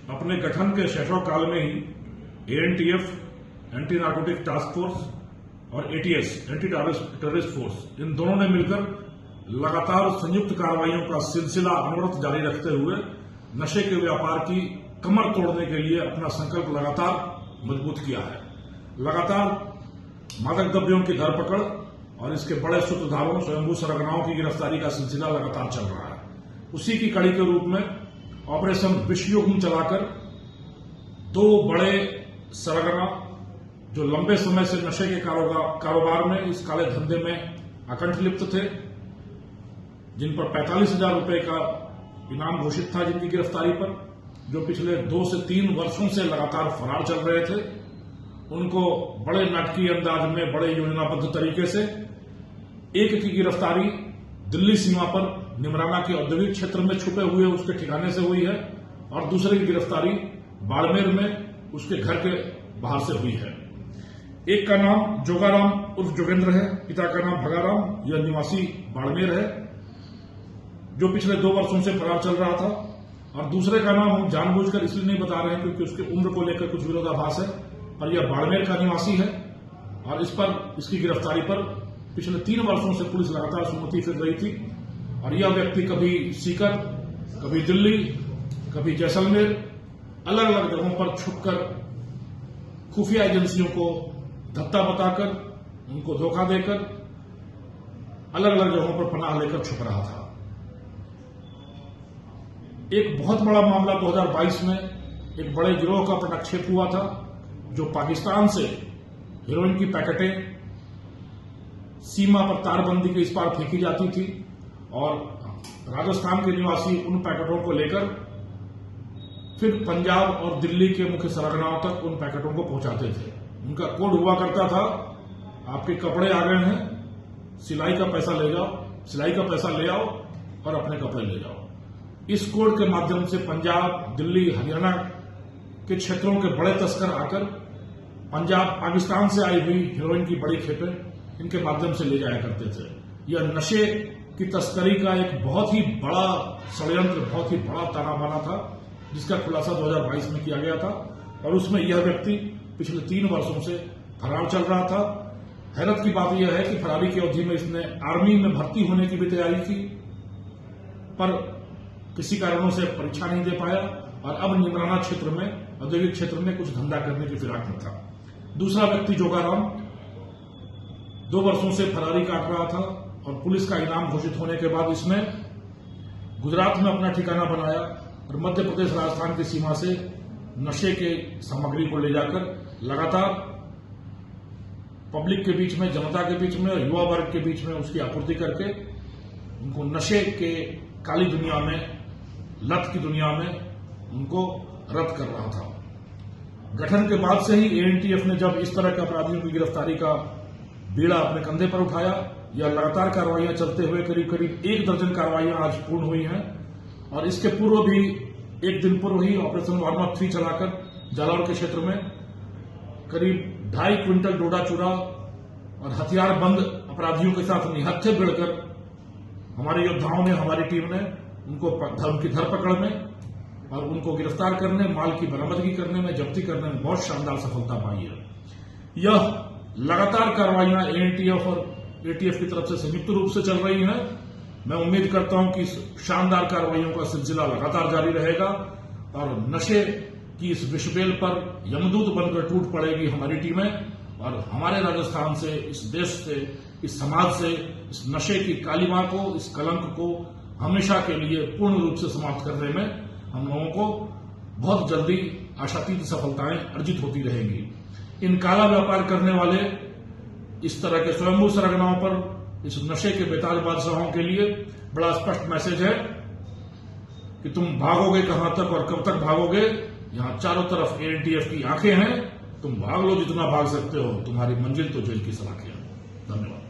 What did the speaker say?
अपने गठन के शैशव काल में ही ANTF, anti narcotic task force और एटीएस, एंटी टेररिस्ट फोर्स, इन दोनों ने मिलकर लगातार संयुक्त कार्रवाइयों का सिलसिला अनवरत जारी रखते हुए नशे के व्यापार की कमर तोड़ने के लिए अपना संकल्प लगातार मजबूत किया है। लगातार मादक द्रव्यों की धरपकड़ और इसके बड़े सूत्रधारों, स्वयंभू सरगनाओं की गिरफ्तारी का सिलसिला लगातार चल रहा है। उसी की कड़ी के रूप में ऑपरेशन विश्वयुग्म चलाकर दो बड़े सरगना जो लंबे समय से नशे के कारोबार में, इस काले धंधे में अकंठ लिप्त थे, जिन पर 45,000 रुपए का इनाम घोषित था, जिनकी गिरफ्तारी पर, जो पिछले 2 से 3 वर्षों से लगातार फरार चल रहे थे, उनको बड़े नाटकीय अंदाज में, बड़े योजनाबद्ध तरीके से एक की गिरफ्तारी दिल्ली सीमा पर निमराना के औद्योगिक क्षेत्र में छुपे हुए उसके ठिकाने से हुई है और दूसरे की गिरफ्तारी बाड़मेर में उसके घर के बाहर से हुई है। एक का नाम जोगाराम उर्फ जोगेंद्र है, पिता का नाम भगाराम, यह निवासी बाड़मेर है, जो पिछले 2 वर्षों से फरार चल रहा था। और दूसरे का नाम हम जानबूझकर इसलिए नहीं बता रहे हैं क्योंकि उसकी उम्र को लेकर कुछ विरोधाभास है, पर यह बाड़मेर का निवासी है और इस पर, इसकी गिरफ्तारी पर पिछले 3 वर्षों से पुलिस लगातार सुनती फिर रही थी। और यह व्यक्ति कभी सीकर, कभी दिल्ली, कभी जैसलमेर, अलग अलग जगहों पर छुपकर खुफिया एजेंसियों को धत्ता बताकर, उनको धोखा देकर अलग अलग जगहों पर पनाह लेकर छुप रहा था। एक बहुत बड़ा मामला 2022 में एक बड़े गिरोह का पटाक्षेप हुआ था, जो पाकिस्तान से हेरोइन की पैकेटें सीमा पर तारबंदी के इस पार फेंकी जाती थी और राजस्थान के निवासी उन पैकेटों को लेकर फिर पंजाब और दिल्ली के मुख्य सरगनाओं तक उन पैकेटों को पहुंचाते थे। उनका कोड हुआ करता था, आपके कपड़े आ गए हैं, सिलाई का पैसा ले जाओ, सिलाई का पैसा ले आओ और अपने कपड़े ले जाओ। इस कोड के माध्यम से पंजाब, दिल्ली, हरियाणा के क्षेत्रों के बड़े तस्कर आकर पंजाब, पाकिस्तान से आई हुई हेरोइन की बड़ी खेपें इनके माध्यम से ले जाया करते थे। यह नशे की तस्करी का एक बहुत ही बड़ा षड्यंत्र, बहुत ही बड़ा ताना बाना था, जिसका खुलासा 2022 में किया गया था और उसमें यह व्यक्ति पिछले 3 वर्षों से फरार चल रहा था। हैरत की बात यह है कि फरारी की अवधि में इसने आर्मी में भर्ती होने की भी तैयारी की, पर किसी कारणों से परीक्षा नहीं दे पाया और अब निमराना क्षेत्र में, औद्योगिक क्षेत्र में कुछ धंधा करने की फिराक में था। दूसरा व्यक्ति जोगाराम 2 वर्षों से फरारी काट रहा था और पुलिस का इनाम घोषित होने के बाद इसने गुजरात में अपना ठिकाना बनाया और मध्य प्रदेश, राजस्थान की सीमा से नशे के सामग्री को ले जाकर लगातार पब्लिक के बीच में, जनता के बीच में, युवा वर्ग के बीच में उसकी आपूर्ति करके उनको नशे के काली दुनिया में, लत की दुनिया में उनको रद्द कर रहा था। गठन के बाद से ही एएनटीएफ ने जब इस तरह के अपराधियों की गिरफ्तारी का बीड़ा अपने कंधे पर उठाया, यह लगातार कार्रवाइयां चलते हुए करीब करीब 1 दर्जन कार्रवाइयां आज पूर्ण हुई हैं और इसके पूर्व भी 1 दिन पूर्व ही ऑपरेशन वार्म अप 3 चलाकर जालौर के क्षेत्र में करीब 2.5 क्विंटल डोडा चूरा और हथियार बंद अपराधियों के साथ निहत्थे भिड़कर हमारे योद्धाओं ने, हमारी टीम ने उनकी धरपकड़ में और उनको गिरफ्तार करने, माल की बरामदगी करने में, जब्ती करने में बहुत शानदार सफलता पाई है। यह लगातार कार्रवाइयां एएनटीएफ और एटीएफ की तरफ से संयुक्त रूप से चल रही हैं। मैं उम्मीद करता हूं कि शानदार कार्रवाइयों का सिलसिला लगातार जारी रहेगा और नशे की इस विषबेल पर यमदूत बनकर टूट पड़ेगी हमारी टीमें और हमारे राजस्थान से, इस देश से, इस समाज से इस नशे की कालिमा को, इस कलंक को हमेशा के लिए पूर्ण रूप से समाप्त करने में हम लोगों को बहुत जल्दी आशातीत सफलताएं अर्जित होती रहेंगी। इन काला व्यापार करने वाले इस तरह के स्वयंभू सरगनाओं पर, इस नशे के बेताज बादशाहों के लिए बड़ा स्पष्ट मैसेज है कि तुम भागोगे कहां तक और कब तक भागोगे। यहां चारों तरफ एएनटीएफ की आंखें हैं, तुम भाग लो जितना भाग सकते हो, तुम्हारी मंजिल तो जेल की सलाखें हैं। धन्यवाद।